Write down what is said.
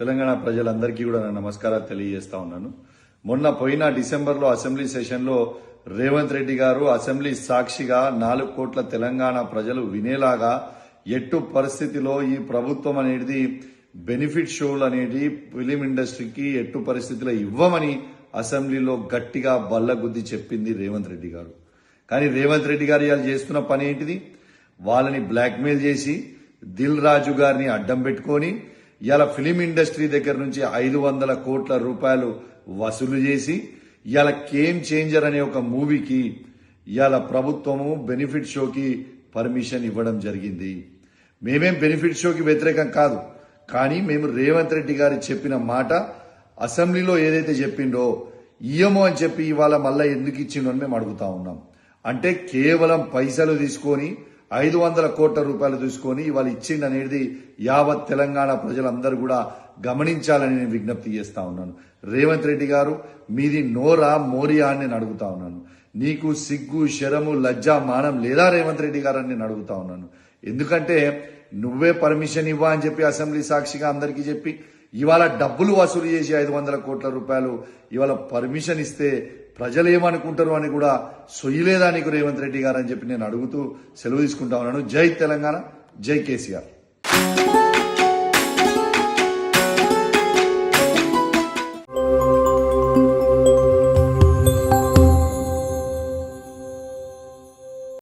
తెలంగాణ ప్రజలందరికీ కూడా నా నమస్కారాలు తెలియజేస్తా ఉన్నాను. మొన్న పోయిన డిసెంబర్లో అసెంబ్లీ సెషన్లో రేవంత్ రెడ్డి గారు అసెంబ్లీ సాక్షిగా 4 కోట్ల తెలంగాణ ప్రజలు వినేలాగా ఎట్టు పరిస్థితిలో ఈ ప్రభుత్వం అనేది బెనిఫిట్ షోలు అనేది ఫిలిం ఇండస్ట్రీకి ఎట్టు పరిస్థితిలో ఇవ్వమని అసెంబ్లీలో గట్టిగా బల్లగుద్ది చెప్పింది రేవంత్ రెడ్డి గారు. కానీ రేవంత్ రెడ్డి గారు ఇవాళ చేస్తున్న పని ఏంటిది? వాళ్ళని బ్లాక్మెయిల్ చేసి దిల్ రాజు గారిని అడ్డం పెట్టుకొని ఇవాళ ఫిలిం ఇండస్ట్రీ దగ్గర నుంచి 500 కోట్ల రూపాయలు వసూలు చేసి ఇవాళ గేమ్ చేంజర్ అనే ఒక మూవీకి ఇవాళ ప్రభుత్వము బెనిఫిట్ షోకి పర్మిషన్ ఇవ్వడం జరిగింది. మేమేం బెనిఫిట్ షోకి వ్యతిరేకం కాదు, కానీ మేము రేవంత్ రెడ్డి గారు చెప్పిన మాట అసెంబ్లీలో ఏదైతే చెప్పిండో ఇయ్యమో అని చెప్పి ఇవాళ మళ్ళీ ఎందుకు ఇచ్చిండో అని మేము అడుగుతా ఉన్నాం. అంటే కేవలం పైసలు తీసుకొని 500 కోట్ల రూపాయలు తీసుకొని ఇవాళ ఇచ్చిండు అనేది యావత్ తెలంగాణ ప్రజలందరూ కూడా గమనించాలని నేను విజ్ఞప్తి చేస్తా ఉన్నాను. రేవంత్ రెడ్డి గారు, మీది నోరా మోరియా అని నేను అడుగుతా ఉన్నాను. నీకు సిగ్గు శరము లజ్జ మానం లేదా రేవంత్ రెడ్డి గారు అని నేను అడుగుతా ఉన్నాను. ఎందుకంటే నువ్వే పర్మిషన్ ఇవ్వా అని చెప్పి అసెంబ్లీ సాక్షిగా అందరికీ చెప్పి ఇవాళ డబ్బులు వసూలు చేసి 500 కోట్ల రూపాయలు ఇవాళ పర్మిషన్ ఇస్తే ప్రజలు ఏమనుకుంటారు అని కూడా సొయ్యలేదా నీకు రేవంత్ రెడ్డి గారు అని చెప్పి నేను అడుగుతూ సెలవు తీసుకుంటా ఉన్నాను. జై తెలంగాణ, జై కేసీఆర్.